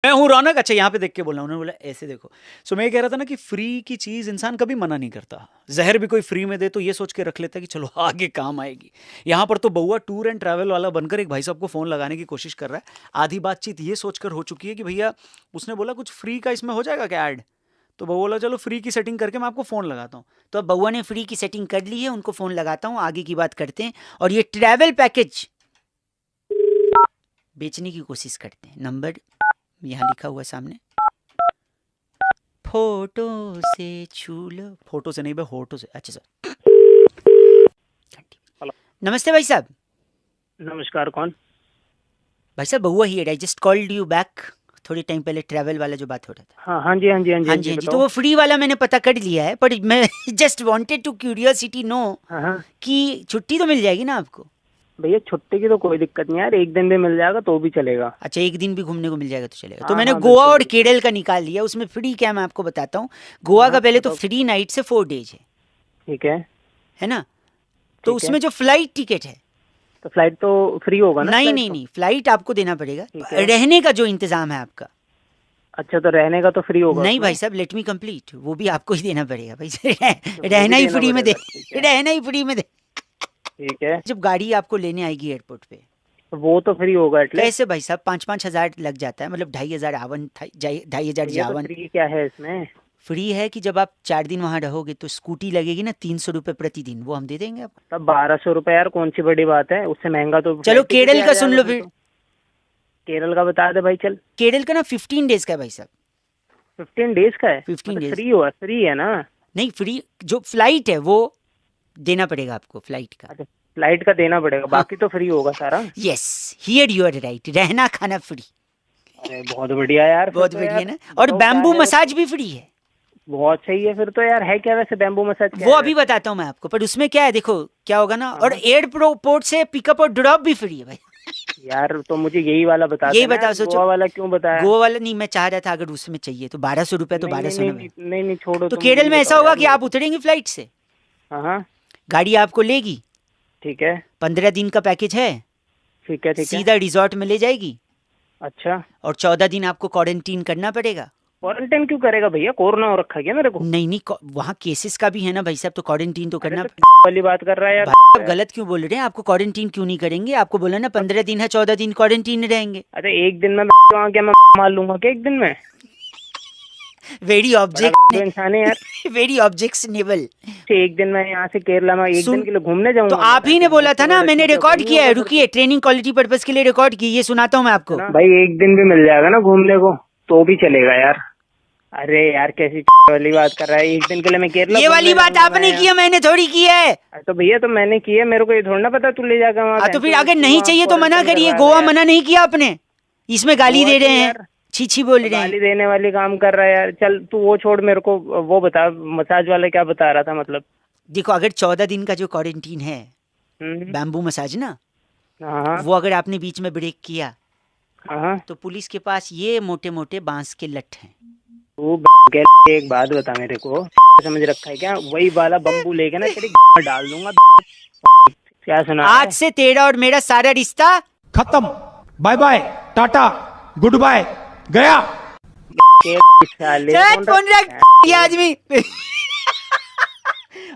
मैं हूँ रौनक, अच्छा यहाँ पे देख के बोला, उन्होंने बोला ऐसे देखो। सो मैं ये कह रहा था ना कि फ्री की चीज़ इंसान कभी मना नहीं करता। जहर भी कोई फ्री में दे तो ये सोच के रख लेता है कि चलो आगे काम आएगी। यहाँ पर तो बउआ टूर एंड ट्रैवल वाला बनकर एक भाई साहब को फ़ोन लगाने की कोशिश कर रहा है। आधी बातचीत ये सोचकर हो चुकी है कि भैया, उसने बोला कुछ फ्री का इसमें हो जाएगा क्या ऐड, तो बउआ बोला चलो फ्री की सेटिंग करके मैं आपको फ़ोन लगाता हूँ। तो अब बउआ ने फ्री की सेटिंग कर ली है, उनको फ़ोन लगाता हूँ, आगे की बात करते हैं। और ये ट्रैवल पैकेज बेचने की कोशिश करते हैं। नंबर यहाँ लिखा हुआ है सामने, फोटो से छू लो, फोटो से नहीं भाई, होटो से। अच्छा सर, हेलो। नमस्ते भाई साहब। नमस्कार, कौन? भाई साहब बउआ here, I just called you back थोड़ी टाइम पहले, ट्रैवल वाला जो बात हो रहा था। हाँ जी, हाँ जी, हाँ जी, हाँ जी, हाँ जी, तो वो फ्री वाला मैंने पता कर लिया है, पर मैं just wanted to curiosity know हाँ कि छुट्टी तो मिल जाएगी ना आपको? भैया, छुट्टी की तो कोई दिक्कत नहीं यार, एक दिन भी मिल जाएगा तो भी चलेगा। अच्छा, एक दिन भी घूमने को मिल जाएगा तो चलेगा। तो हाँ मैंने हाँ, गोवा बिल्कुल और बिल्कुल। केरल का निकाल लिया, उसमें फ्री क्या है मैं आपको बताता हूँ। गोवा का पहले तो बताओ। 3 नाइट से 4 डेज ठीक है। है ना? तो ठीक है, उसमें जो फ्लाइट टिकट है, तो फ्लाइट तो फ्री होगा ना? नहीं फ्लाइट नहीं तो नहीं, फ्लाइट आपको देना पड़ेगा। ठीक है। रहने का जो इंतजाम है आपका, अच्छा, तो रहने का तो फ्री होगा नहीं भाई उसमें? साहब, लेट मी कंप्लीट, वो भी आपको ही देना पड़ेगा भाई। तो वो भी रहना ही देना फ्री में दे, पड़ेगा, ठीक है। रहना ही फ्री में दे। ठीक है, जब गाड़ी आपको लेने आएगी एयरपोर्ट पे, तो वो तो फ्री होगा एटलीस्ट। कैसे भाई साहब, 5-5 हजार लग जाता है, मतलब 2,500 आवन, 2,500 भैया, तो जावन। फ्री क्या है इसमें? फ्री है कि जब आप 4 दिन वहां रहोगे तो स्कूटी लगेगी ना 300 रुपये प्रतिदिन, वो हम दे देंगे आपको। तब 1200 रुपये यार, कौन सी बड़ी बात है, उससे महंगा तो चलो फ्लाइट टिकट ही केरल आ का सुन जाएगा लो फिर फिर। तो। केरल का बता दे भाई, चल। केरल का ना 15 डेज का है भाई साहब, 15 डेज का है? 15 मतलब डेज। फ्री है ना? नहीं, फ्री जो फ्लाइट है वो देना पड़ेगा आपको, फ्लाइट का। अच्छा, फ्लाइट का देना पड़ेगा, हाँ, बाकी तो फ्री होगा सारा। Yes, here you are right, रहना खाना फ्री। अरे बहुत बढ़िया यार, फिर बहुत तो बढ़िया यार ना। और बताओ क्या बैम्बू है मसाज भी फ्री है। बहुत सही है फिर तो यार। है क्या वैसे बैम्बू मसाज, क्या वो है अभी वैसे? बताता हूँ मैं आपको, पर उसमें क्या है देखो क्या होगा ना। और हाँ एयरपोर्ट से पिकअप और ड्रॉप भी फ्री है भाई। यार, तो मुझे यही वाला बता यही देना बताओ, यार, सोचो। गोवा वाला क्यों बताया? गोवा वाला नहीं मैं चाह रहा था, अगर उसमें चाहिए तो 1200 रुपये तो नहीं नहीं 1200 नहीं ना भाई। नहीं नहीं नहीं, छोड़ो, तो तुम केरल यही में ऐसा बताओ होगा यार कि मेरे आप को। उतरेंगे फ्लाइट से, हाँ, गाड़ी आपको लेगी, ठीक है 15 दिन का पैकेज है, ठीक है ठीक है। सीधा रिजॉर्ट में ले जाएगी, अच्छा, और 14 दिन आपको क्वारंटीन करना पड़ेगा। क्वारंटाइन क्यों करेगा भैया? कोरोना हो रखा है क्या मेरे को? नहीं नहीं, वहाँ केसेस का भी है ना भाई साहब, तो क्वारंटीन तो अरे करना। तो वाली बात कर रहा है यार भाई आप यार। गलत क्यों बोल रहे हैं? आपको क्वारंटीन क्यों नहीं करेंगे? आपको बोला ना 15 दिन है, 14 दिन क्वारंटीन में रहेंगे। अरे एक दिन में वहाँ क्या मैं मार लूंगा क्या एक दिन में? वेरी बड़ा ऑब्जेक्ट, इंसान है यार। Very objectionable. एक दिन में यहाँ से केरला में एक सुन, दिन के लिए घूमने तो जाऊंगा मैं आप ही ने वैसे, बोला था उससे ना, बड़ा मैंने चीज तो कोई रिकॉर्ड नहीं किया है, होगा फिर रुकिए, तो। ट्रेनिंग क्वालिटी पर्पस के लिए रिकॉर्ड की, ये सुनाता हूँ मैं आपको। भाई एक दिन भी मिल जाएगा ना घूमने को तो भी चलेगा यार। अरे यार, कैसी वाली बात कर रहा है? एक दिन के लिए मैं केरला ये वाली घूमने बात जाऊंगा आपने मैं की यार। है, मैंने थोड़ी की है। तो भैया, तो मैंने की है, मेरे को ये थोड़ा ना पता तू ले जाएगा वहाँ। तो फिर तो अगर तू नहीं वहाँ चाहिए तो मना क्वारंटाइन करिए, करवाएगा गोवा यार। मना नहीं किया आपने, इसमें गाली गोवा दे क्यों रहे हैं, यार? छी बोल तो रहे गाली हैं। देने वाली काम कर रहा है यार। चल तू वो छोड़, मेरे को वो बता, मसाज वाला क्या बता रहा था मतलब? देखो, अगर 14 दिन का जो क्वारंटीन है, हम्म, बैम्बू मसाज ना, हाँ वो अगर आपने बीच में ब्रेक किया हाँ। तो पुलिस के पास ये मोटे मोटे बांस के लठ हैं। तू एक बात बता मेरे को, समझ रखा है क्या? वही वाला बम्बू लेके ना तेरी में डाल दूंगा। क्या सुना आज है? से तेरा और मेरा सारा रिश्ता खत्म, bye bye, tata, good bye, गया। साले चल कौन फोन रख, रखा ये है? आदमी।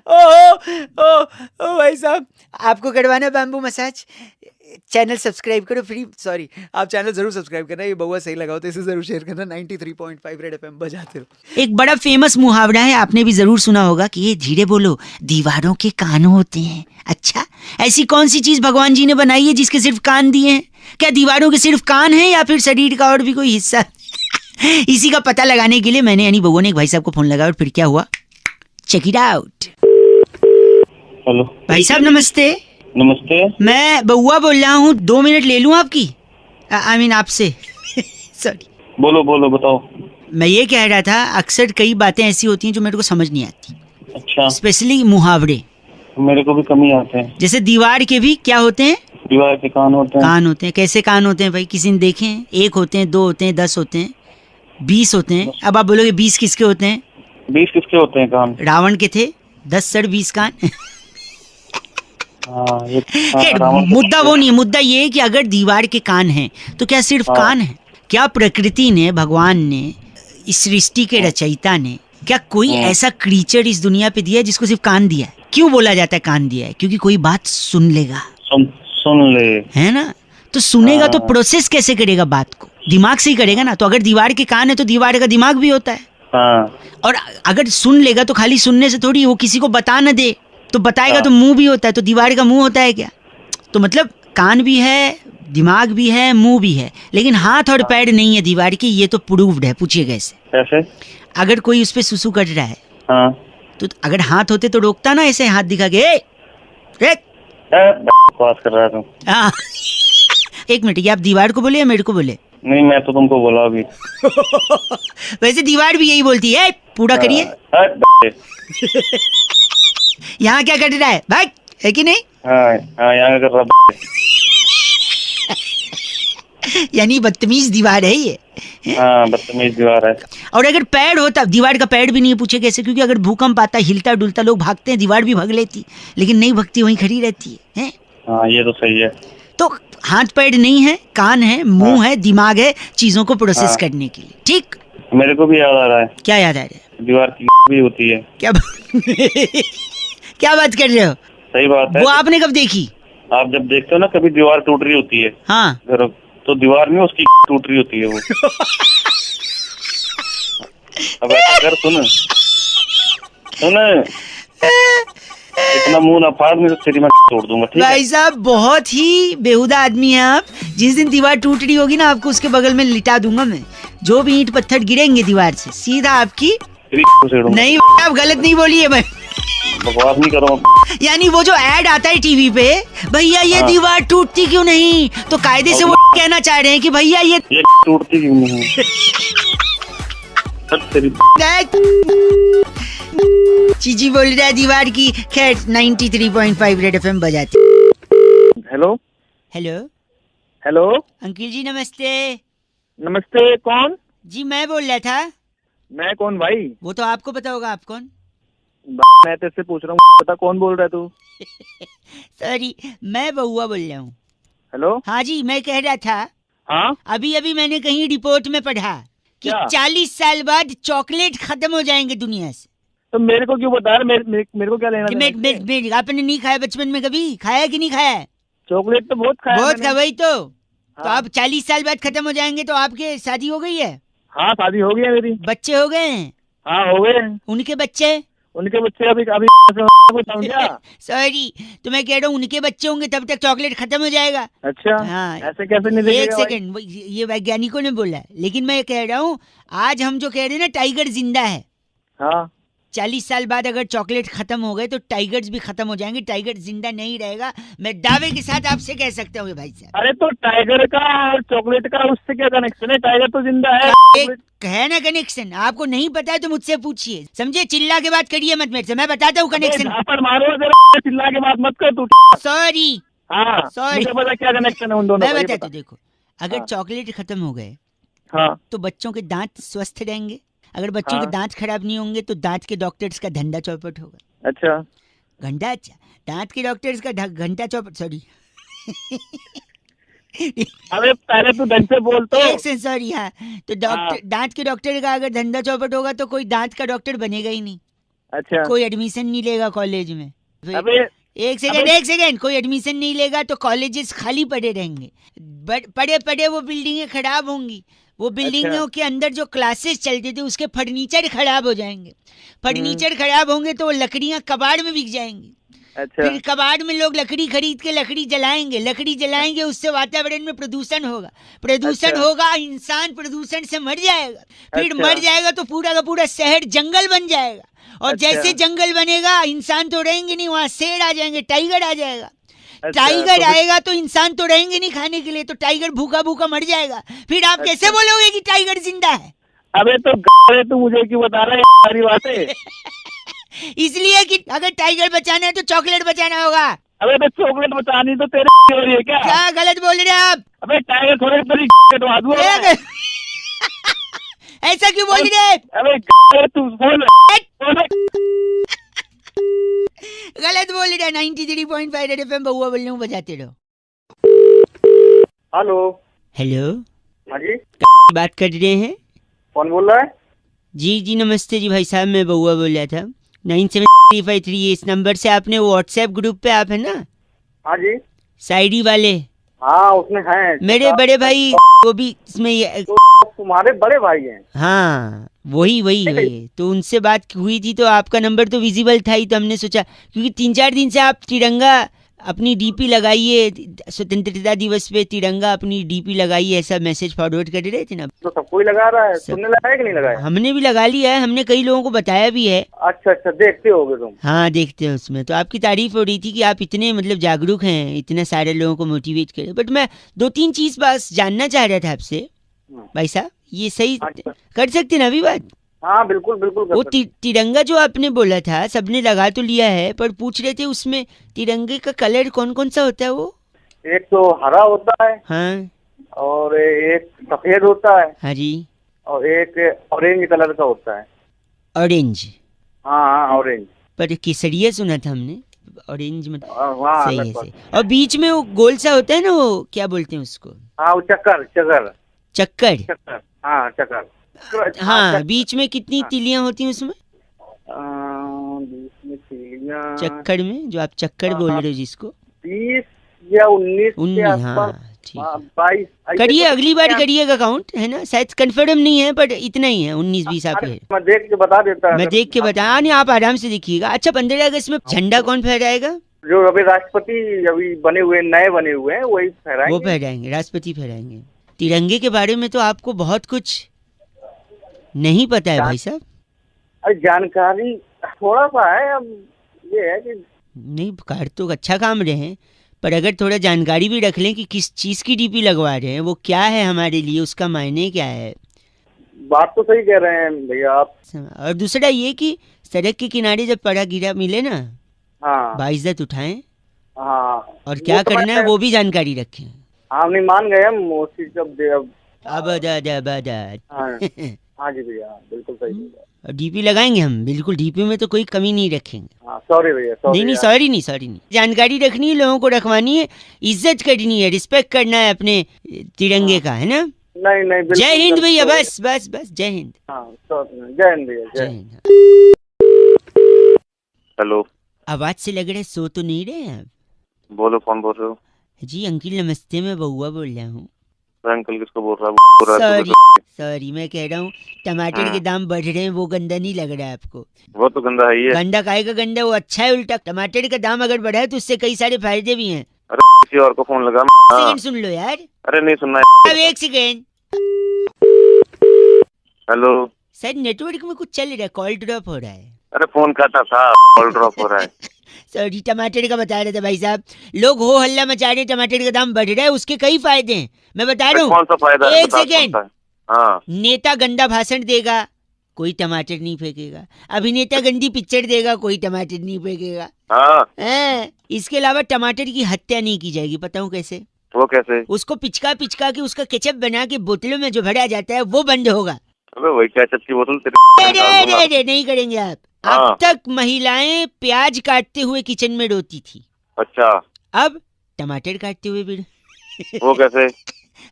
ओ भाई साहब, आपको करवाना बैम्बू मसाज, चैनल सब्सक्राइब करो फ्री, सॉरी आप चैनल जरूर सब्सक्राइब करना, ये बउआ सही लगा हो तो इसे जरूर शेयर करना। 93.5 रेड एफएम बजाते रहो। एक बड़ा फेमस मुहावरा है, आपने भी जरूर सुना होगा कि ये धीरे बोलो दीवारों के कान होते हैं। अच्छा, ऐसी कौन सी चीज भगवान जी ने बनाई है जिसके सिर्फ कान दिए हैं? क्या दीवारों के सिर्फ कान है या फिर शरीर का और भी कोई हिस्सा? इसी का पता लगाने के लिए मैंने यानी बउआ ने एक भाई साहब को फोन लगाया, और फिर क्या हुआ, चेक इट आउट। हेलो भाई साहब नमस्ते, नमस्ते। मैं बउआ बोल रहा हूँ, 2 मिनट ले लूँ आपकी, आई मीन आपसे। सॉरी, बोलो बोलो, बताओ। मैं ये कह रहा था, अक्सर कई बातें ऐसी होती हैं जो मेरे को समझ नहीं आती, अच्छा, स्पेशली मुहावरे। मेरे को भी कम ही आते हैं। जैसे दीवार के भी क्या होते हैं? दीवार के कान होते हैं। कान होते हैं। कैसे कान होते हैं भाई, किसी ने देखे हैं? 1 होते हैं, 2 होते हैं, 10 होते हैं, 20 होते हैं। अब आप बोलोगे 20 किसके होते हैं? 20 किसके होते हैं कान? रावण के थे, 10 सर 20 कान। हाँ, ये खैर, रावण के मुद्दा वो नहीं है, मुद्दा ये है कि अगर दीवार के कान हैं तो क्या सिर्फ हाँ। कान है? क्या प्रकृति ने, भगवान ने, इस सृष्टि के रचयिता ने, क्या कोई ऐसा क्रीचर इस दुनिया पे दिया है जिसको सिर्फ कान दिया है? क्यों बोला जाता है कान दिया है? क्योंकि कोई बात सुन लेगा, सुन ले। है ना? तो सुनेगा तो प्रोसेस कैसे करेगा बात को? दिमाग से ही करेगा ना। तो अगर दीवार के कान है तो दीवार का दिमाग भी होता है। हाँ, और अगर सुन लेगा तो खाली सुनने से थोड़ी, वो किसी को बता न दे तो बताएगा तो मुंह भी होता है, तो दीवार का मुंह होता है क्या? तो मतलब कान भी है, दिमाग भी है, मुंह भी है, लेकिन हाथ और पैर नहीं है दीवार की। ये तो प्रूव्ड है। पूछिए कैसे? कैसे? अगर कोई उस पे सुसु कर रहा है हाँ, तो अगर हाथ होते तो रोकता ना, ऐसे हाथ दिखा के बकवास कर रहा है तू। हाँ। एक मिनट, ये आप दीवार को बोले या मेरे को बोले? नहीं, मैं तो तुमको बोला अभी। वैसे दीवार भी यही बोलती है, पूरा करिए। यहाँ क्या कर रहा है भाई, है कि नहीं? हाँ हाँ, यहाँ कर रहा। यानी बदतमीज दीवार है ये। हाँ, बदतमीज दीवार है। और अगर पैर होता, दीवार का पैर भी नहीं है। पूछे कैसे? क्योंकि अगर भूकंप आता, हिलता डुलता, लोग भागते हैं, दीवार भी भाग लेती, लेकिन नहीं भगती, वहीं खड़ी रहती है? हाँ, ये तो सही है। तो हाथ पैर नहीं है, कान है, मुंह है, दिमाग है, चीजों को प्रोसेस करने के लिए। ठीक, मेरे को भी याद आ रहा है। क्या याद आ रहा है? दीवार की भी होती है। क्या क्या बात कर रहे हो? सही बात है। वो आपने कब देखी? आप जब देखते हो ना कभी दीवार टूट रही होती है, हाँ, घर, तो दीवार में उसकी टूट रही होती है वो। अब ऐसा कर, सुन इतना मुंह ना फाड़, नहीं तो तेरी मैं तोड़ दूंगा। ठीक है भाई साहब, बहुत ही बेहुदा आदमी है आप। जिस दिन दीवार टूट रही होगी ना, आपको उसके बगल में लिटा दूंगा मैं। जो भी ईंट पत्थर गिरेंगे दीवार से, सीधा आपकी तेरी सेड़ूंगा। नहीं, आप गलत नहीं बोलिए भाई। बकवास नहीं करो। यानी वो जो ऐड आता है टीवी पे, भैया ये दीवार टूटती क्यों नहीं, तो कायदे से वो कहना चाह रहे हैं कि भैया ये टूटती क्यों नहीं है? तेरी चीची बोल रहा है दीवार की। खैर, 93.5 रेड एफएम बजाती। हेलो हेलो हेलो, अंकिल जी, नमस्ते। नमस्ते। कौन? जी मैं बोल रहा था। मैं कौन भाई? वो तो आपको पता होगा, आप कौन? मैं तेरे पूछ रहा हूँ, पता कौन बोल रहा है तू? सॉरी, मैं बहुआ बोल रहा हूँ। हेलो। हाँ जी, मैं कह रहा था, हाँ, अभी अभी मैंने कहीं रिपोर्ट में पढ़ा कि क्या? 40 साल बाद चॉकलेट खत्म हो जाएंगे दुनिया से। तो मेरे को क्यों बता रहा? मेरे को क्या लेना देना इससे? आपने नहीं खाया बचपन में? कभी खाया कि नहीं खाया? चॉकलेट तो बहुत खाया बहुत मैंने। खा, वही तो। तो हाँ। अब 40 साल बाद खत्म हो जाएंगे, तो आपके शादी हो गई है? हाँ, शादी हो गई है मेरी। बच्चे हो गए हैं? हाँ, हो गए हैं। उनके बच्चे? उनके बच्चे अभी अभी समझा? सॉरी, तो मैं कह रहा हूँ उनके बच्चे होंगे तब तक चॉकलेट खत्म हो जाएगा। अच्छा। हाँ। ऐसे कैसे नहीं एक देखेगा भाई? सेकंड, ये वैज्ञानिकों ने बोला है, लेकिन मैं कह रहा हूँ आज हम जो कह रहे हैं ना, टाइगर जिंदा है। हाँ। 40 साल बाद अगर चॉकलेट खत्म हो गए तो टाइगर्स भी खत्म हो जाएंगे, टाइगर जिंदा नहीं रहेगा। मैं दावे के साथ आपसे कह सकता हूँ भाई साहब। अरे तो टाइगर का और चॉकलेट का उससे क्या कनेक्शन है? टाइगर तो जिंदा है। एक है ना कनेक्शन, आपको नहीं पता है तो मुझसे पूछिए, समझे? चिल्ला के बात करिए मत मेरे से, मैं बताता हूँ कनेक्शन। पर मारो जरा, चिल्ला के बात मत कर तू। सॉरी, हाँ, Sorry. मुझे पता क्या कनेक्शन है उन दोनों मैं का, ये बताता हूँ। बता। देखो, अगर हाँ। चॉकलेट खत्म हो गए हाँ। तो बच्चों के दांत स्वस्थ रहेंगे। अगर बच्चों के हाँ। दांत खराब नहीं होंगे तो दांत के डॉक्टर्स का धंधा चौपट होगा। अच्छा। घंटा? अच्छा, दांत के डॉक्टर्स का घंटा चौपट, सॉरी। अबे पहले तू ढंग से बोल तो। एक सेकंड, सॉरी। हाँ, तो डॉक्टर, दांत के डॉक्टर का अगर धंधा चौपट होगा तो कोई दांत का डॉक्टर बनेगा ही नहीं। अच्छा। कोई एडमिशन नहीं लेगा कॉलेज में। अबे एक सेकंड, कोई एडमिशन नहीं लेगा तो कॉलेजेस खाली पड़े रहेंगे। पड़े पड़े वो बिल्डिंगें खराब होंगी। वो बिल्डिंगों के अंदर जो क्लासेस चलते थे उसके फर्नीचर खराब हो जाएंगे। फर्नीचर खराब होंगे तो वो लकड़ियां कबाड़ में बिक जाएंगी। अच्छा। फिर कबाड़ में लोग लकड़ी खरीद के लकड़ी जलाएंगे, उससे वातावरण में प्रदूषण होगा। प्रदूषण अच्छा। होगा, इंसान प्रदूषण से मर जाएगा। फिर अच्छा। मर जाएगा तो पूरा का पूरा शहर जंगल बन जाएगा। और अच्छा। जैसे जंगल बनेगा, इंसान तो रहेंगे नहीं, वहाँ शेर आ जाएंगे, टाइगर आ जाएगा। अच्छा, टाइगर तो आएगा तो इंसान तो रहेंगे नहीं खाने के लिए, तो टाइगर भूखा भूखा मर जाएगा। फिर आप कैसे बोलोगे कि टाइगर जिंदा है? अबे तो तू मुझे क्यों बता रहा है सारी बातें? इसलिए कि अगर टाइगर बचाना है तो चॉकलेट बचाना होगा। अबे तो चॉकलेट बचानी तो तेरे हो रही है क्या? क्या गलत बोल रहे हैं आप? अबे टाइगर थोड़े तेरी कटवा दूंगा मैं। ऐसा क्यों बोल रहे हैं? अबे तू बोल। गलत बोल रहे हैं। 93.5 रेड एफएम बहुआ बोल रहा हूँ, बजाते रहो। हेलो। हेलो, हाँ जी। बात कर रहे हैं? कौन बोल रहा है? जी जी नमस्ते जी भाई साहब, मैं बउआ बोल रहा था। 9735 इस नंबर से आपने व्हाट्सएप ग्रुप पे आप है ना हाँ जी, शायरी वाले, हाँ उसमें है मेरे बड़े भाई वो भी इसमें तुम्हारे बड़े भाई हैं। हाँ वही तो उनसे बात हुई थी, तो आपका नंबर तो विजिबल था ही, तो हमने सोचा क्योंकि 3-4 दिन से आप तिरंगा अपनी डीपी लगाइए, स्वतंत्रता दिवस पे तिरंगा अपनी डीपी लगाइए, ऐसा मैसेज फॉरवर्ड कर रहे थे ना। तो सब कोई लगा रहा है, तुमने लगाया कि नहीं लगाया? हमने भी लगा लिया है, हमने कई लोगों को बताया भी है। अच्छा अच्छा, देखते होगे तुम। हाँ देखते हैं उसमें, तो आपकी तारीफ हो रही थी कि आप इतने मतलब जागरूक हैं, इतने सारे लोगों को मोटिवेट करें। बट मैं 2-3 चीज बस जानना चाह रहा था आपसे भाई साहब, ये सही अच्छा। कर सकते ना अभी बात? हाँ बिल्कुल बिल्कुल कर वो सकते। तिरंगा जो आपने बोला था सबने लगा तो लिया है, पर पूछ रहे थे उसमें तिरंगे का कलर कौन कौन सा होता है वो? एक तो हरा होता है, हाँ और एक सफेद होता है, हाँ जी, और एक ऑरेंज कलर का होता है। ऑरेंज। हाँ हाँ ऑरेंज। पर केसरिया सुना था हमने, ऑरेंज मतलब हाँ सही है लगभग। सही। और बीच में वो गोल सा होता है ना, वो क्या बोलते हैं उसको? हाँ वो चक्कर चक्कर चक्कर। चक्कर, हाँ चक्कर। हाँ बीच में कितनी तीलियां होती हैं उसमें? बीच में तीलियां चक्कर में जो आप चक्कर बोल रहे हो जिसको, 20 या 19 के 19। आसपास। हाँ ठीक है, 22 ऐसे करिए तो अगली बार क्या- करिएगा काउंट, है ना? शायद कंफर्म नहीं है बट इतना ही है, 19-20 आप अरे, है। मैं देख के बता देता। मैं देख के बता नहीं, आप आराम से देखिएगा। अच्छा 15 अगस्त में झंडा कौन फहराएगा? जो अभी राष्ट्रपति अभी बने हुए नए बने हुए हैं वही वो फहराएंगे। फहराएंगे, राष्ट्रपति फहराएंगे। तिरंगे के बारे में तो आपको बहुत कुछ नहीं पता है भाई साहब। अरे जानकारी थोड़ा सा है, अब ये है कि नहीं कार तो अच्छा काम रहे हैं, पर अगर थोड़ा जानकारी भी रख लें कि किस चीज़ की डीपी लगवा रहे हैं, वो क्या है हमारे लिए, उसका मायने क्या है। बात तो सही कह रहे हैं भैया आप। और दूसरा ये कि सड़क के किनारे जब पड़ा गिरा मिले ना, हाँ बाइज्जत उठाएं, हाँ। और क्या वो तो करना है मैं- वो भी जानकारी रखें। हाँ नहीं मान गए हम उस चीज का अब। अबदा हाँ हाँ जी भैया, बिल्कुल सही भैया। और डीपी लगाएंगे हम, बिल्कुल डीपी में तो कोई कमी नहीं रखेंगे। हाँ सॉरी भैया, सॉरी। नहीं सॉरी नहीं, जानकारी रखनी है, लोगों को रखवानी है, इज्जत करनी है, रिस्पेक्ट करना है अपने तिरंगे का, है ना? नहीं नहीं बिल्कुल जय हिंद भैया, sorry। बस जय हिंद। हाँ जय हिंद भैया, जय जय। हिंद। हेलो, आवाज से लग रहा है सो तो नहीं रहे हैं आप? बोलो कौन बोल रहे हो? जी अंकिल नमस्ते, मैं बउआ बोल रहा हूँ। अंकल किसको बोल रहा है? सॉरी मैं कह रहा हूँ टमाटर के दाम बढ़ रहे हैं, वो गंदा नहीं लग रहा है आपको? वो तो गंदा है ही है। गंदा काहे का गंदा, वो अच्छा है उल्टा। टमाटर का दाम अगर बढ़ा है तो उससे कई सारे फायदे भी हैं। अरे किसी और को फोन लगा। सेकंड सुन लो यार, अरे नहीं सुनना अब 1 सेकेंड। हेलो, सर नेटवर्क में कुछ चल रहा है, कॉल ड्रॉप हो रहा है। अरे फोन काटा था, कॉल ड्रॉप हो रहा है। सॉरी, टमाटर का बता रहे थे भाई साहब, लोग हो हल्ला मचा रहे, टमाटर का दाम बढ़ रहा है, उसके कई फायदे हैं, मैं बता रहा कौन सा फायदा है? 1 सेकेंड। हाँ नेता गंदा भाषण देगा, कोई टमाटर नहीं फेंकेगा। अभिनेता गंदी पिक्चर देगा, कोई टमाटर नहीं फेंकेगा। हाँ। इसके अलावा टमाटर की हत्या नहीं की जाएगी, बताऊं कैसे? वो कैसे? उसको पिचका के उसका केचप बना के बोतलों में जो भरा जाता है वो बंद होगा। अबे वही केचप की बोतल अरे नहीं करेंगे आप। हाँ। अब तक महिलाएं प्याज काटते हुए किचन में रोती थी, अच्छा, अब टमाटर काटते हुए भी। वो कैसे?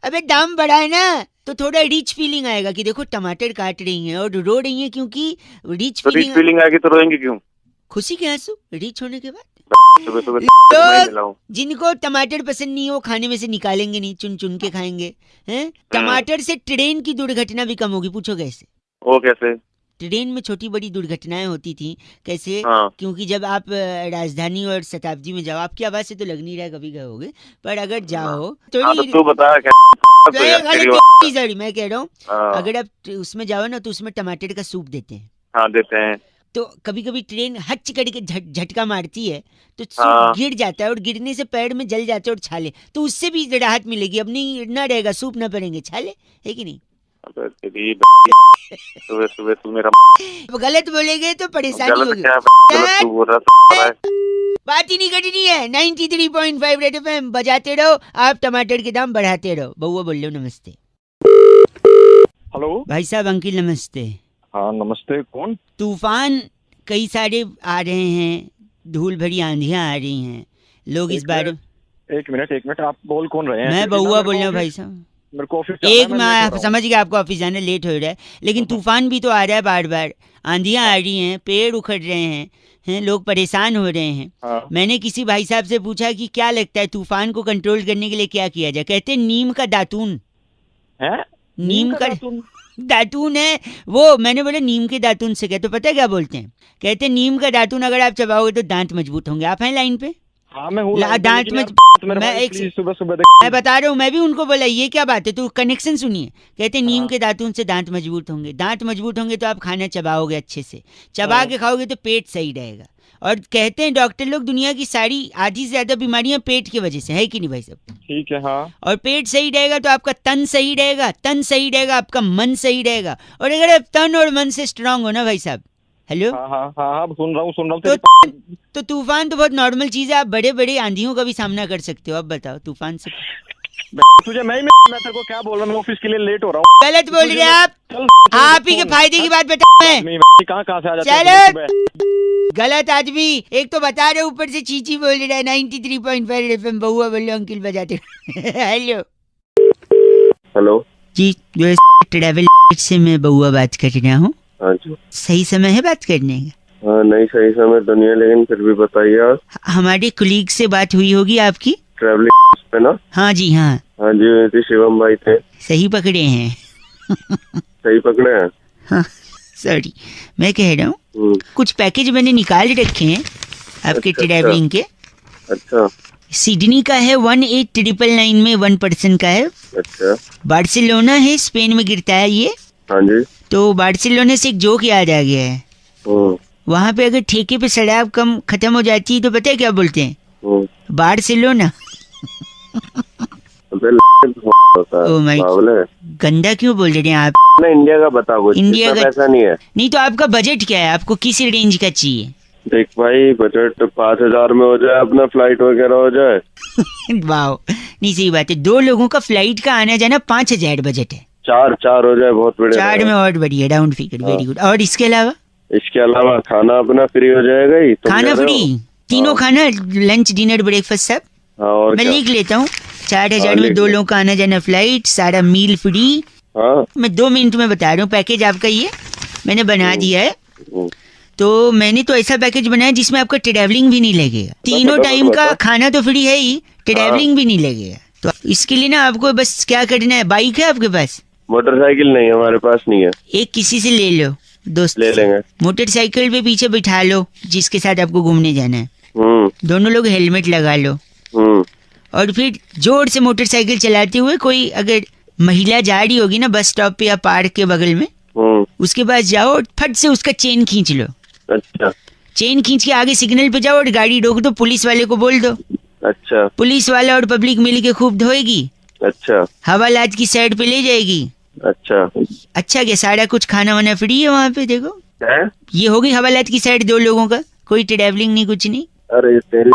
अबे दाम बढ़ा है ना, तो थोड़ा रिच फीलिंग आएगा कि देखो टमाटर काट रही हैं और रो रही हैं, क्योंकि रिच तो रिच फीलिंग, फीलिंग आएगी तो रोएंगे क्यों? खुशी के आंसू रिच होने के बाद। सुबह सुबह लोग मिला हूँ। जिनको टमाटर पसंद नहीं हो खाने में से निकालेंगे नहीं, चुन चुन के खाएंगे। हैं? टमाटर से ट्रेन की दुर्घटना भी कम होगी, पूछो कैसे? वो कैसे? ट्रेन में छोटी बड़ी दुर्घटनाएं होती थी, कैसे? हाँ। क्योंकि जब आप राजधानी और शताब्दी में जाओ, आपकी आवाज से तो लग नहीं रहा कभी गए होगे, पर अगर जाओ तो हाँ तो नहीं, तू बता क्या? सॉरी मैं कह रहा हूँ, हाँ अगर आप उसमें जाओ ना तो उसमें टमाटर का सूप देते हैं, हाँ, देते हैं। तो कभी कभी ट्रेन हच करके झटका मारती है तो हाँ। सूप गिर जाता है, और गिरने से पैर में जल जाते हैं और छाले, तो उससे भी राहत मिलेगी। अब नहीं ना रहेगा, सूप ना पड़ेंगे, छाले, है कि नहीं? अबे तेरी सुबह सुबह तू मेरा अब गलत बोलेंगे तो परेशानी गलत होगी। क्या गलत तू बोल रहा है? बात ही नहीं करनी है। 93.5 रेड एफएम बजाते रहो, आप टमाटर के दाम बढ़ाते रहो। बउआ बोल लो नमस्ते। हेलो। भाई साहब अंकिल नमस्ते। हाँ नमस्ते, कौन? तूफान कई सारे आ रहे हैं, धूल भरी आंधियां आ रही हैं, लोग इस बारे। एक मिनट, आप बोल कौन रहे हैं? मैं क्योंकि ना बउआ मेरे बोल को रहा हूँ अभी- भाई साहब। मेरे को ऑफिस जाना है, एक मैं मैं late हो रहा हूँ। समझ गया आपको ऑफिस जाने लेट हो रहा है, लेकिन तूफान भी तो आ रहा है बार बार, आंधियां आ रही हैं, पेड़ उखड़ रहे हैं, लोग परेशान हो रहे हैं। हाँ मैंने किसी भाई साहब से पूछा कि क्या लगता है तूफान को कंट्रोल करने के लिए क्या किया जाए, कहते हैं नीम का दातून। है नीम का दातून? दातून है वो। मैंने बोला नीम के दातून से क्या, तो पता है क्या बोलते हैं, कहते हैं नीम का दातून अगर आप चबाओगे तो दांत मजबूत होंगे। आप हैं लाइन पे? हाँ मैं हूँ ला- लाइन पे, दांत लेकिन में यार, मेरे मैं भाई एक प्लीज सुबह सुबह मैं बता रहा हूँ, मैं भी उनको बोला ये क्या बात है, तो कनेक्शन सुनिए। कहते हैं नीम हाँ। के दातून से दांत मजबूत होंगे, दांत मजबूत होंगे तो आप खाना चबाओगे अच्छे से, चबा हाँ। के खाओगे तो पेट सही रहेगा। और कहते हैं डॉक्टर लोग दुनिया की सारी आधी से ज्यादा बीमारियां पेट की वजह से है कि नहीं भाई साहब? ठीक है हाँ। और पेट सही रहेगा तो आपका तन सही रहेगा, तन सही रहेगा आपका मन सही रहेगा। और अगर आप तन और मन से स्ट्रांग हो ना भाई साहब, हेलो, हाँ हाँ हाँ हाँ सुन रहा हूँ तो तेरी तो तूफान तो बहुत नॉर्मल चीज है, आप बड़े बड़े आंधियों का भी सामना कर सकते हो। अब बताओ तूफान से तुझे मैं तेरे को क्या बोल रहा हूँ, मैं ऑफिस के लिए लेट हो रहा हूँ। गलत बोल रहे हैं आप। चल आप ही के फायदे की बात बता मैं। आदमी कहाँ कहाँ से आ जाते चलो। हैं सुबह-सुबह। गलत आदमी, एक तो बता रहे ऊपर से चीची बोल रहा है। 93.5 एफएम बहुआ बोलो अंकिल बजाते। Hello hello. जी, जो ट्रैवल से मैं बहुआ बात कर रहा हूँ। हाँ जी। सही समय है बात करने का? हाँ नहीं सही समय तो नहीं है, लेकिन फिर भी बताइए आप। हमारे कुलीग से बात हुई होगी आपकी? ट्रैवलिंग पे ना? हाँ जी हाँ, हाँ जी वैसे शिवम भाई थे। सही पकड़े हैं। सही पकड़े हैं? हाँ सॉरी, मैं कह रहा हूँ हम्म, कुछ पैकेज मैंने निकाल रखे हैं आपके अच्छा, ट्रैवलिंग के। अच्छा सिडनी का है 18,999 में 1 पर्सन का है। अच्छा। बार्सिलोना है, स्पेन में गिरता है ये। हाँ जी। तो बार्सिलोना से एक जोक याद आ गया है। हम्म, वहां पे अगर ठेके पे शराब कम खत्म हो जाती है तो पता है क्या बोलते हैं? हम्म। बार्सिलोना। अबे होता है Oh my- बावले। गंदा क्यों बोल रहे हैं आप? ना इंडिया का बता कुछ, इंडिया इतना का- पैसा नहीं है। नहीं तो आपका बजट क्या है, आपको किस रेंज का चाहिए? देख भाई बजट 5,000 में हो जाए, अपना फ्लाइट वगैरह हो जाए। वाह, नहीं सही बात है। 2 लोगों का फ्लाइट का आना जाना 5,000 बजट है। चार हो जाए बहुत बढ़िया 4 में रहेगा। और बढ़िया, राउंड फिगर, वेरी गुड। और इसके अलावा इसके अलावा खाना अपना फ्री हो जाएगा ही, तुम खाना कह रहे हो? फ्री, तीनों हाँ। खाना, लंच डिनर ब्रेकफास्ट सब। हाँ और मैं क्या? लिख लेता हूँ। 4,000 हाँ, में लिख 2 लो। लोगों का आना जाना, फ्लाइट, सारा मील फ्री। हाँ। मैं 2 मिनट में बता रहा हूँ पैकेज आपका, ये मैंने बना दिया है। हम्म, तो मैंने तो ऐसा पैकेज बनाया जिसमें आपका ट्रैवलिंग भी नहीं लगेगा, तीनों फटाफट टाइम का बता। खाना तो फ्री है ही, ट्रैवलिंग भी नहीं लगेगा। तो इसके लिए ना आपको बस क्या करना है, बाइक है आपके पास? मोटरसाइकिल नहीं हमारे पास नहीं है। एक किसी से ले लो, दोस्त ले से। लेंगे। मोटरसाइकिल पे पीछे बिठा लो जिसके साथ आपको घूमने जाना है। दोनों लोग हेलमेट लगा लो। हम्म। और फिर जोर से मोटरसाइकिल चलाते हुए, कोई अगर महिला जा रही होगी ना बस स्टॉप पे या पार्क के बगल में, हम्म। उसके पास जाओ और फट से उसका चेन खींच लो। अच्छा चेन खींच के आगे सिग्नल पे जाओ और गाड़ी रोक दो, पुलिस वाले को बोल दो। अच्छा पुलिस वाला और पब्लिक मिल के खूब धोएगी, अच्छा हवालात की साइड पे ले जाएगी। अच्छा। अच्छा क्या, सारा कुछ खाना वाना फ्री है वहाँ पे। देखो है? ये होगी हवालात की साइड 2 लोगों का, कोई ट्रैवलिंग नहीं, कुछ नहीं। अरे तेरी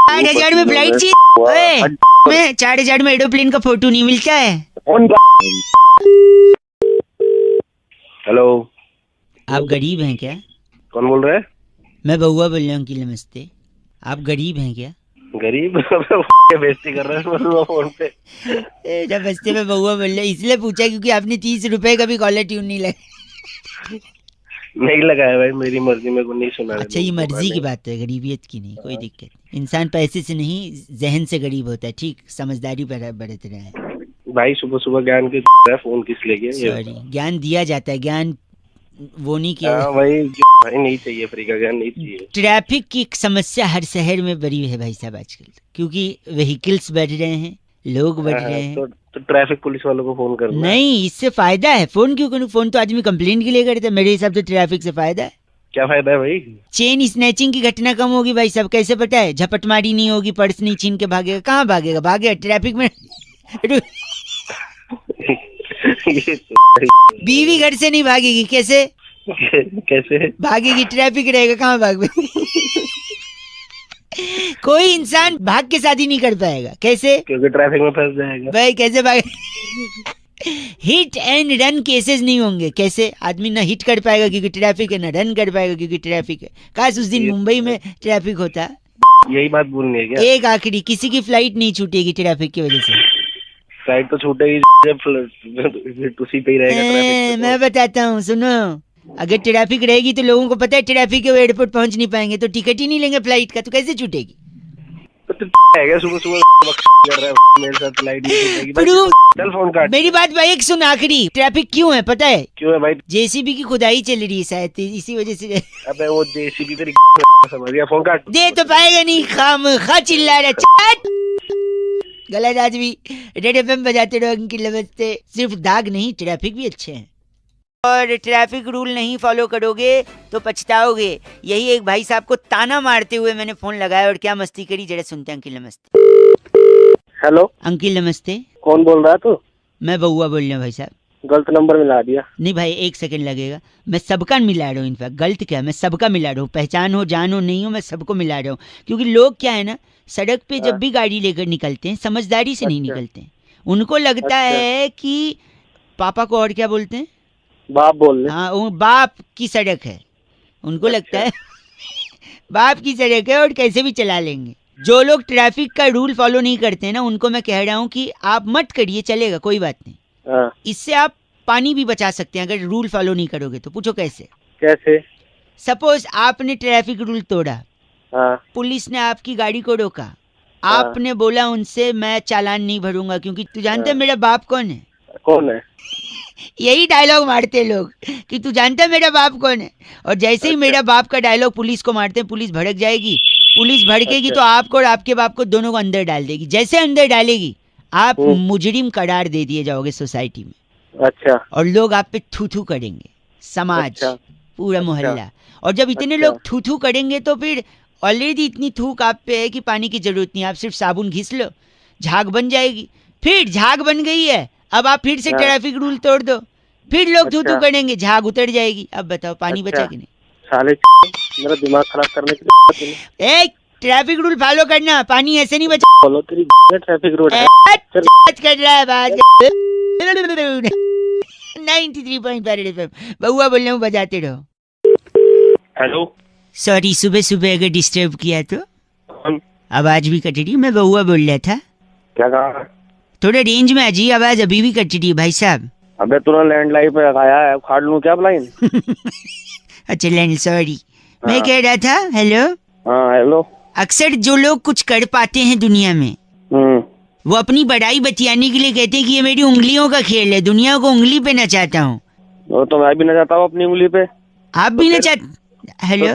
4,000 में फ्लाइट चाहिए? ओए, में 4,000 में एरोप्लेन का फोटो नहीं मिलता है। हेलो आप गरीब हैं क्या? कौन बोल रहा है? मैं बहुआ बोल रहा हूँ अंकिल, नमस्ते। आप गरीब हैं क्या? गरीब क्या बेइज्जती कर रहा है फोन पे? नमस्ते, मैं बहुआ बोल रहा हूँ, इसलिए पूछा क्योंकि आपने 30 रुपए का भी कॉलर ट्यून नहीं लगा। नहीं लगाया भाई, मेरी मर्जी, मेरे को नहीं सुना। अच्छा, ये मर्जी की बात है, गरीबियत की नहीं, कोई दिक्कत नहीं। इंसान पैसे से नहीं जहन से गरीब होता है। ठीक, समझदारी बरत रहा है। भाई सुबह सुबह ज्ञान के फोन किस लिए किया? सॉरी, ज्ञान दिया जाता है, ज्ञान वो नहीं किया। हाँ भाई नहीं चाहिए, फ्री का ज्ञान नहीं चाहिए। ट्रैफिक की एक समस्या हर शहर में बड़ी है भाई साहब आजकल, क्योंकि व्हीकल्स बढ़ रहे हैं, लोग बढ़ रहे हैं। तो ट्रैफिक पुलिस वालों को फोन करना है। नहीं, इससे फायदा है। फोन क्यों करूं? फोन तो आदमी कंप्लेंट के लिए करता है। मेरे हिसाब से ट्रैफिक से फायदा है। क्या फायदा है भाई? चेन स्नैचिंग की घटना कम होगी भाई साहब। कैसे पता है? झपटमारी नहीं होगी, पर्स नहीं छीन के भागेगा। कहाँ भागेगा? भागेगा ट्रैफिक में। बीवी घर से नहीं भागेगी, कैसे कैसे भागेगी? ट्रैफिक रहेगा, कहाँ भाग? कोई इंसान भाग के शादी नहीं कर पाएगा। कैसे? क्योंकि ट्रैफिक में फंस जाएगा भाई। कैसे भाग? हिट एंड रन केसेस नहीं होंगे। कैसे? आदमी ना हिट कर पाएगा क्योंकि ट्रैफिक है, ना रन कर पाएगा क्योंकि ट्रैफिक है। काश उस दिन मुंबई में ट्रैफिक होता। यही बात बोलनी है क्या? एक आखिरी, किसी की फ्लाइट नहीं छूटेगी ट्रैफिक की वजह से। फ्लाइट तो छूटेगी जब उसी पे ही रहेगा ट्रैफिक। मैं बताता हूँ, सुनो। अगर ट्रैफिक रहेगी तो लोगों को पता है ट्रैफिक के एयरपोर्ट पहुंच नहीं पाएंगे, तो टिकट ही नहीं लेंगे फ्लाइट का, तो कैसे छूटेगी? तो है क्या सुबह सुबह कर रहा है मेरे साथ, फ्लाइट नहीं छूटेगी। प्रूफ। चल फोन काट। मेरी बात भाई एक सुन, आखिरी। ट्रैफिक क्यों है पता है? क्यों है भाई? जेसीबी की खुदाई चल रही है शायद, इसी वजह से। अबे वो जेसीबी तेरी समझ गया, फोन काट। दे तो पाएगा नहीं, खामखा चिल्ला रहा। चट! गलत आदमी। रेड एफएम बजाते रहो उनकी नमस्ते। सिर्फ दाग नहीं, ट्रैफिक भी अच्छे हैं। और ट्रैफिक रूल नहीं फॉलो करोगे तो पछताओगे। यही एक भाई साहब को ताना मारते हुए मैंने फोन लगाया, और क्या मस्ती करी, जरा सुनते हैं। अंकिल नमस्ते। हेलो, अंकिल नमस्ते। कौन बोल रहा है तू? मैं बउआ बोल रहा हूँ भाई साहब। गलत नंबर मिला दिया। नहीं भाई, 1 सेकंड लगेगा। मैं सबका मिला रहा हूँ, इनफैक्ट गलत क्या, मैं सबका मिला रहा हूँ। पहचान हो, जान हो, नहीं हो, मैं सबको मिला रहा हूँ। क्योंकि लोग क्या है ना, सड़क पे जब भी गाड़ी लेकर निकलते हैं समझदारी से नहीं निकलते हैं। उनको लगता है कि पापा को और क्या बोलते हैं, बाप बोल रहे। हाँ, वो बाप की सड़क है। उनको लगता है बाप की सड़क है और कैसे भी चला लेंगे। जो लोग ट्रैफिक का रूल फॉलो नहीं करते हैं ना, उनको मैं कह रहा हूँ कि आप मत करिए, चलेगा, कोई बात नहीं। हाँ। इससे आप पानी भी बचा सकते हैं अगर रूल फॉलो नहीं करोगे तो। पूछो कैसे? कैसे? सपोज आपने ट्रैफिक रूल तोड़ा, हाँ। पुलिस ने आपकी गाड़ी को रोका, आपने बोला उनसे मैं चालान नहीं भरूंगा, क्योंकि तू जानते है मेरा बाप कौन है? कौन है? यही डायलॉग मारते लोग कि तू जानता है मेरा बाप कौन है। और जैसे ही मेरा बाप का डायलॉग पुलिस को मारते हैं, पुलिस भड़क जाएगी। पुलिस भड़केगी तो आपको और आपके बाप को दोनों को अंदर डाल देगी। जैसे अंदर डालेगी, आप मुजरिम करार दे दिए जाओगे सोसाइटी में। अच्छा। और लोग आप पे थू थू करेंगे, समाज, अच्छा। पूरा मोहल्ला। और जब इतने लोग थू थू करेंगे तो फिर ऑलरेडी इतनी थूक आप पे है कि पानी की जरूरत नहीं, आप सिर्फ साबुन घिस लो, झाग बन जाएगी। फिर झाग बन गई है, अब आप फिर से ट्रैफिक रूल तोड़ दो, फिर लोग थू थू करेंगे, झाग उतर जाएगी। अब बताओ पानी बचा कि नहीं? साले मेरा दिमाग खराब करने के लिए। एक ट्रैफिक रूल फॉलो करना, पानी ऐसे नहीं बचा। फॉलो तेरी ट्रैफिक रूल है। कर रहा है बात। 93.5 FM बउआ बोल रहा हूँ, बजाते रहो। हेलो, सॉरी, सुबह सुबह अगर डिस्टर्ब किया तो। कौन? आवाज भी कट रही, मैं बउआ बोल रहा था। क्या कहा? थोड़ा रेंज में आजी, आवाज अभी भी कट रही है भाई साहब। अबे तूने लैंडलाइन पे लगाया है, फाड़ लूं क्या लाइन? अच्छा लैंड, सॉरी। मैं कह रहा था, हेलो। हाँ हेलो। अक्सर जो लोग कुछ कर पाते हैं दुनिया में, वो अपनी बड़ाई बतियाने के लिए कहते हैं कि ये मेरी उंगलियों का खेल है, दुनिया को उंगली पे नचाता हूँ। वो तो मैं भी नचाता हूँ अपनी उंगली पे। आप भी नचा? हेलो।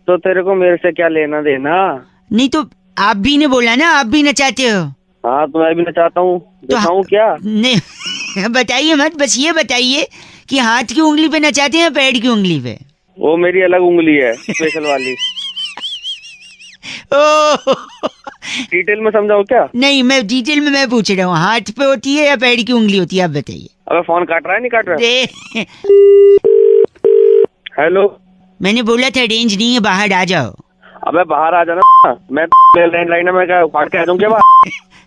तो तेरे को मेरे से क्या लेना देना? नहीं तो आप भी ने बोला ना, आप भी नचाते हो। हाँ तो मैं भी नचाता हूँ, दिखाऊं क्या? नहीं बताइए मत, बस ये बताइए कि हाथ की उंगली पे नचाते हैं या पैर की उंगली पे? वो मेरी अलग उंगली है, स्पेशल वाली। डिटेल में समझाऊं क्या? नहीं, मैं डिटेल में मैं पूछ रहा हूँ, हाथ पे होती है या पैर की उंगली होती है, आप बताइए। अबे फोन काट रहा है, नहीं काट रहा है? हेलो। मैंने बोला था रेंज नहीं है, बाहर आ जाओ। अबे बाहर आ जाना, मैं लैंडलाइन में क्या काट के आ जाऊं क्या?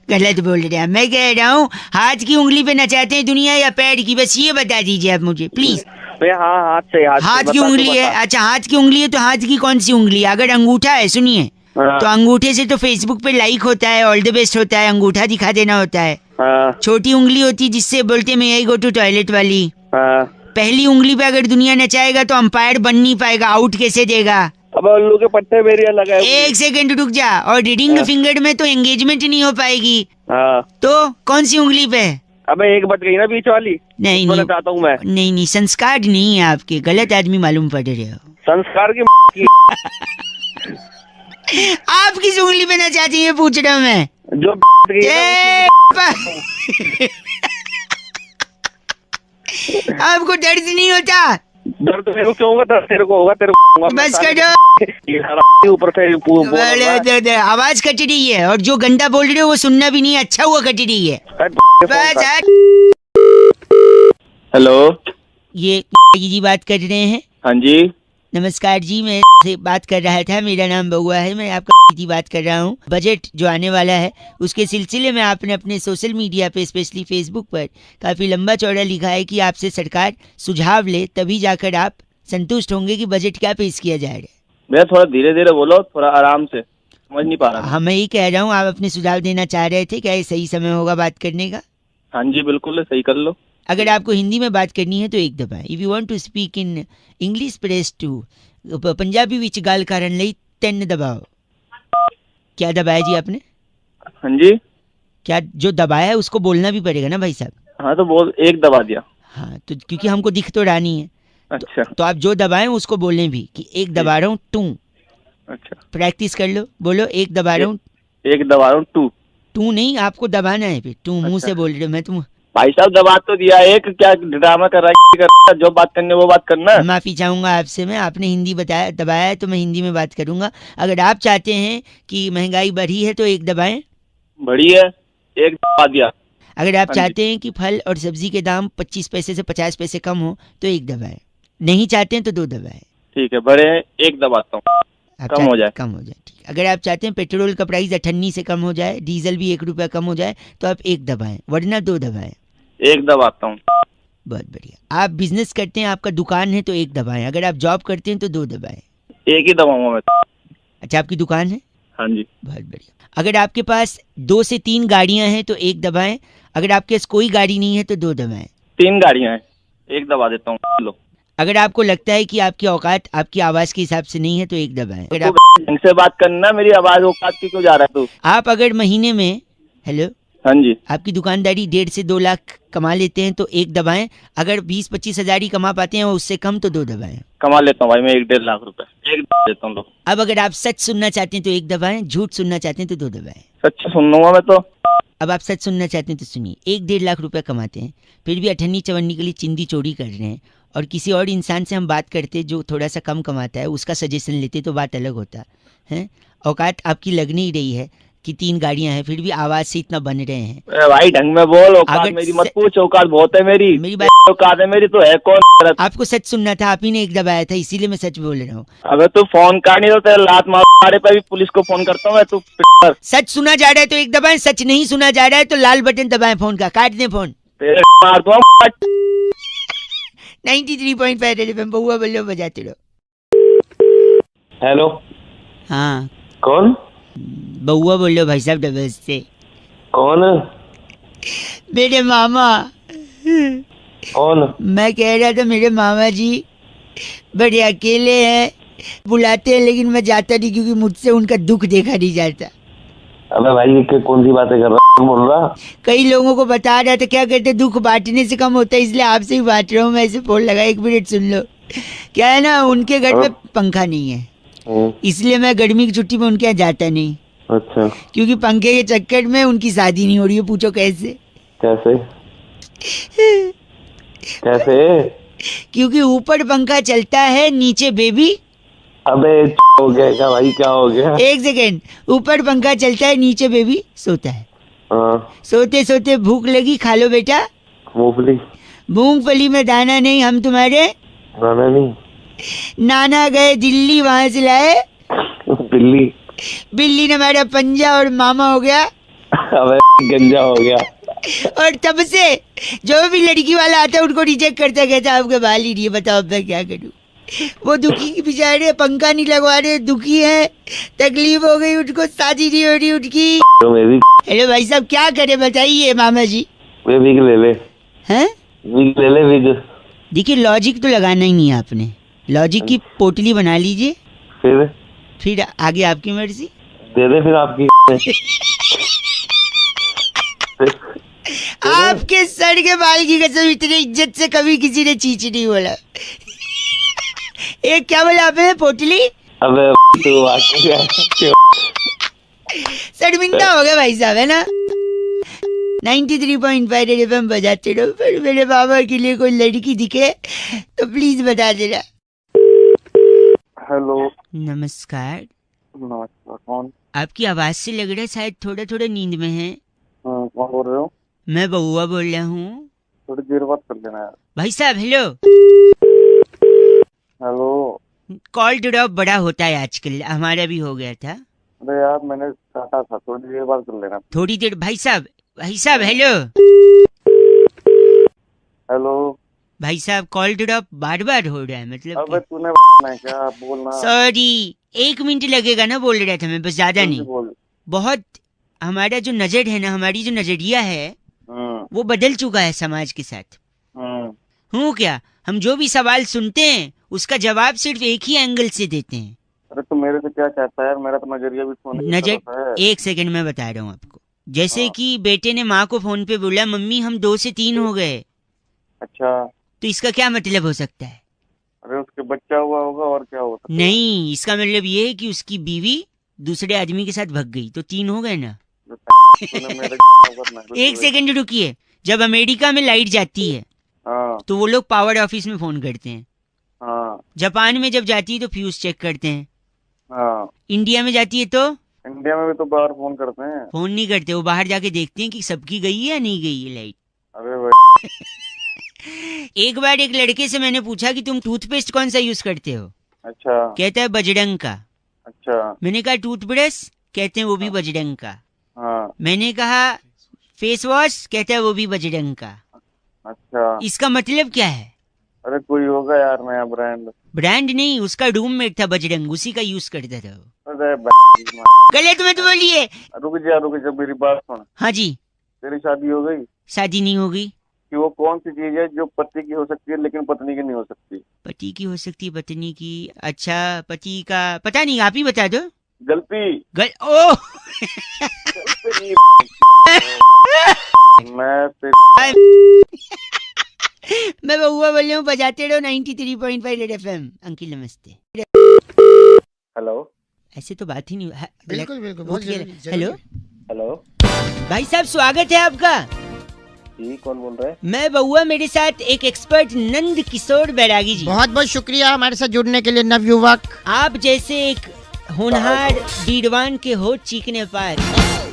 गलत बोल रहे हैं, मैं कह रहा हूँ हाथ की उंगली पे नचाते हैं दुनिया या पैर की, बस ये बता दीजिए आप मुझे प्लीज। हाँ हाथ से, हाथ की उंगली है। अच्छा हाथ की उंगली है तो हाथ की कौन सी उंगली है? अगर अंगूठा है, सुनिए, तो अंगूठे से तो फेसबुक पे लाइक होता है, ऑल द बेस्ट होता है, अंगूठा दिखा देना होता है। छोटी उंगली होती है जिससे बोलते मैं यही गो टू टॉयलेट वाली। पहली उंगली पे अगर दुनिया नचाएगा तो अंपायर बन नहीं पाएगा, आउट कैसे देगा? अब उल्लू के पट्टे मेरी अलग है। एक सेकंड रुक जा। और रीडिंग फिंगर में तो एंगेजमेंट नहीं हो पाएगी। तो कौन सी उंगली पे? अबे एक बच गई ना बीच वाली। नहीं नहीं चाहता हूँ मैं। नहीं, संस्कार नहीं है आपके, गलत आदमी मालूम पड़ रहे हो। संस्कार की आप किस उंगली पे नचाती है पूछ रहा हूँ मैं। जो आपको दर्द नहीं होता? दर्द मेरे को क्यों होगा? दर्द तेरे को होगा, तेरे को होगा। बस करो। ऊपर से आवाज कट रही है और जो गंदा बोल रहे हो वो सुनना भी नहीं, अच्छा हुआ कट रही है। बस। हेलो, ये जी बात कर रहे हैं? हाँ जी नमस्कार जी, मैं से बात कर रहा था, मेरा नाम बउआ है, मैं आपका जी बात कर रहा हूँ। बजट जो आने वाला है उसके सिलसिले में आपने अपने सोशल मीडिया पे, स्पेशली फेसबुक पर काफी लंबा चौड़ा लिखा है कि आपसे सरकार सुझाव ले तभी जाकर आप संतुष्ट होंगे कि बजट क्या पेश किया जा रहा है। भैया थोड़ा धीरे धीरे बोलो, थोड़ा आराम से, समझ नहीं पा रहा। हाँ मैं ही कह रहा हूँ, आप अपने सुझाव देना चाह रहे थे, क्या ये सही समय होगा बात करने का? हाँ जी बिल्कुल सही कर लो। अगर आपको हिंदी में बात करनी है तो एक दबाएं। If you want to speak in English press 2। Punjabi विच गाल करन लई 3 दबाओ। क्या दबाया जी आपने? हाँ जी। क्या जो दबाया है उसको बोलना भी पड़ेगा ना भाई साहब? हाँ तो बोल, एक दबा दिया। हाँ तो क्योंकि हमको दिख तो रहा नहीं है। अच्छा तो आप जो दबाएं उसको बोलें भी कि एक दबा रहा हूँ टू। अच्छा। प्रैक्टिस कर लो, बोलो एक दबा रहा हूँ। एक दबा रहा हूँ टू। टू नहीं, आपको दबाना है फिर टू। मुंह अच्छा। से बोल रहे हो, मैं तुम। भाई साहब दबा तो दिया एक, क्या ड्रामा कर रहा है? जो बात करनी है वो बात करना। माफी चाहूंगा आपसे मैं, आपने हिंदी बताया दबाया है तो मैं हिंदी में बात करूंगा। अगर आप चाहते हैं कि महंगाई बढ़ी है तो एक दबाएं। बड़ी है, एक दबा दिया। अगर आप हाँ जी। चाहते हैं कि फल और सब्जी के दाम 25 पैसे से 50 पैसे कम हो तो एक दबाएं। नहीं चाहते हैं तो 2 दबाएं। ठीक है, बड़े हैं, एक दबाता हूँ। आप कम हो जाए। कम हो जाए, ठीक। अगर आप चाहते हैं पेट्रोल का प्राइस 98 से कम हो जाए, डीजल भी 1 रुपया कम हो जाए तो आप एक दबाएं, वरना 2 दबाएं। एक दबाता हूँ। बहुत बढ़िया। आप बिजनेस करते हैं, आपका दुकान है तो एक दबाएं। अगर आप जॉब करते हैं तो 2 दबाएं। एक ही दबाऊंगा मैं तो। अच्छा, आपकी दुकान है? हाँ जी। बहुत बढ़िया। अगर आपके पास 2 से 3 गाड़ियां हैं तो एक दबाएं। अगर आपके पास कोई गाड़ी नहीं है तो 2 दबाएं। 3 गाड़ियां हैं, एक दबा देता हूँ। लो। अगर आपको लगता है कि आपकी औकात आपकी आवाज के हिसाब से नहीं है तो एक दबाएं। अगर तू आप ढंग से बात करना, मेरी आवाज औकात की क्यों जा रहा है तू? आप अगर महीने में, हेलो, हाँ जी। आपकी दुकानदारी 1.5 से 2 लाख कमा लेते हैं तो एक दबाएं। अगर 20-25 हजार ही कमा पाते हैं और उससे कम तो 2 दबाएं। कमा लेता हूँ भाई मैं 1-1.5 लाख रुपए, एक दबा देता हूँ। लो। अब अगर आप सच सुनना चाहते हैं तो एक दबाएं, झूठ सुनना चाहते हैं तो 2 दबाएं। सच्ची सुन लूंगा मैं तो। अब आप सच सुनना चाहते हैं तो सुनिए। 1-1.5 लाख रुपए कमाते हैं, फिर भी अठन्नी चवन्नी के लिए चिंदी चोरी कर रहे हैं, और किसी और इंसान से हम बात करते जो थोड़ा सा कम कमाता है, उसका सजेशन लेते तो बात अलग होता है। औकात आपकी लग नहीं रही है कि 3 गाड़ियां हैं, फिर भी आवाज से इतना बन रहे हैं। ए भाई ढंग में बोल, औकात अगर मेरी से- मत पूछ, औकात बहुत है मेरी। मेरी बात- औकात है मेरी तो है कौन? आपको सच सुनना था, आप ही ने एक दबाया था, इसीलिए मैं सच बोल रहा हूँ। अबे तू फोन का नहीं तो तेरे लात मारे पे भी पुलिस को फोन करता हूँ मैं, तू पिटर। सच सुना जा रहा है तो एक दबाएं, सच नहीं सुना जा रहा है तो लाल बटन दबाएं फोन का, काट दें फोन। तेरे मार दूंगा। 93.5 रेड एफएम, बहुआ बल्लो बजाते रहो। हेलो, हाँ, कौन? बहुआ बोलो भाई साहब, डबल से। कौन? मेरे मामा। कौन? मैं कह रहा था मेरे मामा जी बड़े अकेले हैं, बुलाते हैं लेकिन मैं जाता नहीं क्योंकि मुझसे उनका दुख देखा नहीं जाता। अबे भाई कौन सी बातें कर रहा है, बोल रहा? कई लोगों को बता रहा था, क्या कहते दुख बांटने से कम होता है, इसलिए आपसे ही बांट रहा हूँ मैं। ऐसे फोन लगा, 1 मिनट सुन लो। क्या है ना, उनके घर में पंखा नहीं है, इसलिए मैं गर्मी की छुट्टी में उनके यहाँ जाता नहीं। अच्छा। क्योंकि पंखे के चक्कर में उनकी शादी नहीं हो रही है। पूछो कैसे? कैसे? कैसे? क्योंकि ऊपर पंखा चलता है, नीचे बेबी। अबे हो गया क्या भाई, क्या हो गया? 1 सेकेंड, ऊपर पंखा चलता है, नीचे बेबी सोता है। हाँ। सोते सोते भूख लगी, खा लो बेटा। मूंगफली? मूंगफली में दाना नहीं, हम तुम्हारे नाना नहीं? नाना गए दिल्ली, वहां से लाए बिल्ली? बिल्ली ने हमारा पंजा और मामा हो गया। अबे गंजा हो गया। और तब से जो भी लड़की वाला आता है उनको रिजेक्ट करता, कहता आपके बाल ही नहीं है, बताओ अब मैं क्या करूं। वो दुखी की बेचारे, पंखा नहीं लगवा रहे, दुखी है, तकलीफ हो गई उनको, शादी नहीं हो रही उनकी। तो मैं भी हेलो भाई साहब, क्या करे बताइए मामा जी। वे विग ले ले। हैं? विग ले ले, विग। देखिए लॉजिक तो लगाना ही नहीं है आपने, लॉजिक की पोटली बना लीजिए, फिर आगे आपकी मर्जी। दे दे फिर आपकी। आपके सर के बाल की कसम, इतनी इज्जत से कभी किसी ने चीच नहीं बोला। एक क्या बोला आपने, पोटली? अबे तू वाकई शर्मिंदा हो गया भाई साहब, है ना। 93.5 रेड एफएम बजाते रहो। फिर मेरे बाबा के लिए कोई लड़की दिखे तो प्लीज बता देना। हेलो। नमस्कार। नमस्कार, कौन? आपकी आवाज से लग रहा है शायद थोड़ा थोड़ा नींद में है। कौन बोल रहे हो? मैं बउआ बोल रहा हूँ। थोड़ी देर बात कर लेना यार। भाई साहब हेलो। हेलो। कॉल ड्रॉप बड़ा होता है आजकल, हमारा भी हो गया था। अरे यार मैंने काटा था, थोड़ी देर बात कर लेना। थोड़ी देर भाई साहब हेलो। हेलो। भाई साहब कॉल ड्रॉप बार बार हो रहा है, मतलब अबे तूने मैं क्या बोलना? सॉरी, 1 मिनट लगेगा ना, बोल रहा था मैं, बस ज्यादा नहीं। बोल। बहुत हमारा जो नजर है ना, हमारी जो नजरिया है वो बदल चुका है समाज के साथ। हूँ क्या, हम जो भी सवाल सुनते हैं उसका जवाब सिर्फ एक ही एंगल से देते हैं। अरे तो मेरे से क्या चाहता है यार, मेरा तो नजरिया भी सोने की तरफ है। नजर, एक सेकंड में बता रहा हूँ आपको। जैसे कि बेटे ने माँ को फोन पे बोला मम्मी हम 2 से 3 हो गए, अच्छा, तो इसका क्या मतलब हो सकता है? अरे उसके बच्चा हुआ होगा और क्या होता है? नहीं, इसका मतलब ये है कि उसकी बीवी दूसरे आदमी के साथ भाग गई, तो 3 हो गए ना। एक सेकंड रुकिए। जब अमेरिका में लाइट जाती है हाँ तो वो लोग पावर ऑफिस में फोन करते हैं। हाँ जापान में जब जाती है तो फ्यूज चेक करते हैं। हाँ, इंडिया में जाती है तो इंडिया में भी तो बाहर फोन करते हैं। फोन नहीं करते, वो बाहर जाके देखते हैं कि सबकी गई है या नहीं गई है लाइट। अरे भाई, एक बार एक लड़के से मैंने पूछा कि तुम टूथपेस्ट कौन सा यूज करते हो? अच्छा कहता है बजरंग का। अच्छा, मैंने कहा टूथब्रश? कहते हैं वो भी बजरंग का। हाँ मैंने कहा फेस वॉश? कहता है वो भी बजरंग का। अच्छा, इसका मतलब क्या है? अरे कोई होगा यार नया ब्रांड। ब्रांड नहीं, उसका रूममेट था बजरंग, उसी का यूज करता था वो। अरे गलत मत बोलिए। रुक जा मेरी बात सुन। हाँ जी। तेरी शादी हो गई? शादी नहीं होगी। कि वो कौन सी चीज है जो पति की हो सकती है लेकिन पत्नी की नहीं हो सकती? पति की हो सकती है, पत्नी की? अच्छा, पति का पता नहीं, आप ही बता दो। गलती ओ मैं बउआ बोल रहा हूँ, बजाते रहो 93.5 रेड एफएम। अंकिल नमस्ते। हेलो, ऐसे तो बात ही नहीं। बिल्कुल बिल्कुल, बहुत जरूरी, हेलो हेलो भाई साहब, स्वागत है आपका। जी कौन बोल रहे हैं? मैं बउआ, मेरे साथ एक एक्सपर्ट नंद किशोर बैरागी जी। बहुत बहुत शुक्रिया हमारे साथ जुड़ने के लिए नवयुवक। आप जैसे एक होनहार बीरवान के होठ चीखने पार।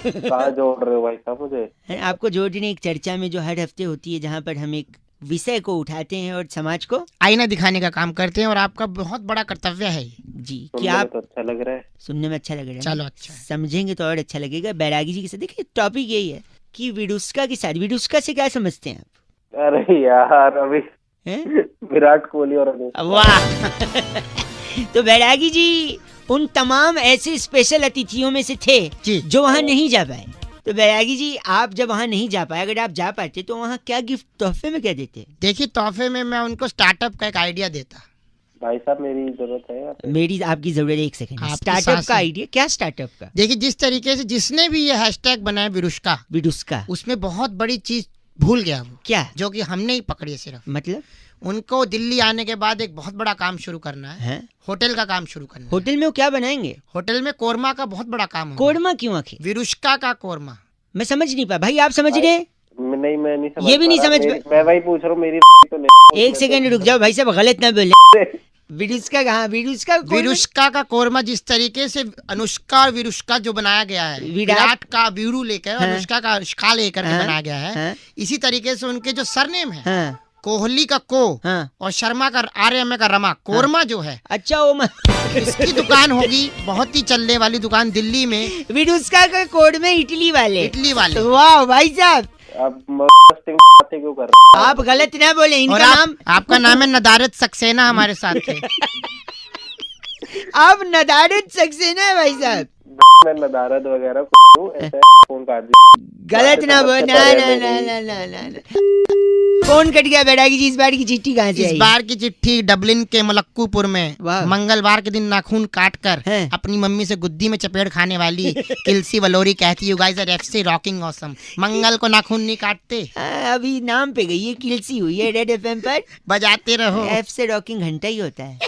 कहाँ जोड़ रहे हो भाई साहब मुझे? आपको जोड़ने एक चर्चा में जो हर हफ्ते होती है, जहाँ पर हम एक विषय को उठाते हैं और समाज को आईना दिखाने का काम करते हैं, और आपका बहुत बड़ा कर्तव्य है ये। जी सुनने क्या में आप तो अच्छा लग रहा है। सुनने में अच्छा लग रहा है? चलो अच्छा है। समझेंगे तो और अच्छा लगेगा। बैरागी जी के साथ देखिए, टॉपिक यही है कि विडुस्का के साथ। विडुस्का से क्या समझते हैं आप? अरे यार अभी हैं? विराट कोहली और वाह। तो बैरागी जी उन तमाम ऐसे स्पेशल अतिथियों में से थे जी। जो वहाँ नहीं जा पाए। तो बैरागी जी, आप जब वहाँ नहीं जा पाए, अगर आप जा पाते तो वहाँ क्या गिफ्ट तोहफे में क्या देते? देखिए, तोहफे में मैं उनको स्टार्टअप का एक आइडिया देता। भाई साहब मेरी जरूरत है यार। मेरी आपकी जरूरत है। एक सेकंड, आपकी स्टार्टअप सांसें। का आइडिया क्या? स्टार्टअप का देखिए, जिस तरीके से जिसने भी ये हैशटैग बनाया विरुष्का, विडुस्का, उसमें बहुत बड़ी चीज भूल गया वो, क्या जो कि हमने ही पकड़ी है सिर्फ। मतलब? उनको दिल्ली आने के बाद एक बहुत बड़ा काम शुरू करना है, है? होटल का काम शुरू करना है। होटल में वो क्या बनाएंगे? होटल में कोरमा का बहुत बड़ा काम है। कोरमा क्यों आखिर? विरुष्का का कोरमा। मैं समझ नहीं पाया भाई, आप समझ रहे हैं? नहीं मैं नहीं समझ ये भी नहीं पा रहा। समझ मैं वही पूछ रहा हूँ मेरी तो नहीं। एक सेकंड रुक जाओ भाई साहब, गलत ना बोले। विडुस्का कहाँ? विडुस्का कोरमा? विरुष्का का कोरमा जिस तरीके से अनुष्का और विरुष्का जो बनाया गया है, विराट का वीरू लेकर हाँ। अनुष्का का अनुष्का लेकर के हाँ। बनाया गया है, हाँ। इसी तरीके से उनके जो सरनेम है, हाँ कोहली का को हाँ। और शर्मा का आर्यमा का रमा, कोरमा जो है अच्छा, वो इसकी दुकान होगी, बहुत ही चलने वाली दुकान दिल्ली में, विडुस्का का कोड में इटली वाले। इटली वाले। वाह भाई साहब, आप बातें क्यों कर रहे हो? आप गलत ना बोले। और इनका नाम आपका नाम है नदारत सक्सेना, हमारे साथ थे। आप नदारत सक्सेना है भाई साहब। मैं नदारत वगैरह ऐसे फोन काट दी। गलत ना बोल। सबसे ना पहले ना ना मेरी- ना ना ना। फोन कट गया। बैरागी जी, इस बार की चिट्ठी कहाँ से इस आई? बार की चिट्ठी डबलिन के मलक्कूपुर में वाह। मंगलवार के दिन नाखून काट कर हैं। अपनी मम्मी से गुद्दी में चपेट खाने वाली किलसी वलोरी कहती, you guys are FC rocking awesome. मंगल को नाखून नहीं काटते, अभी नाम पे गई है, किलसी हुई है रेड एफएम पर। बजाते रहो। एफ से रॉकिंग घंटा ही होता है।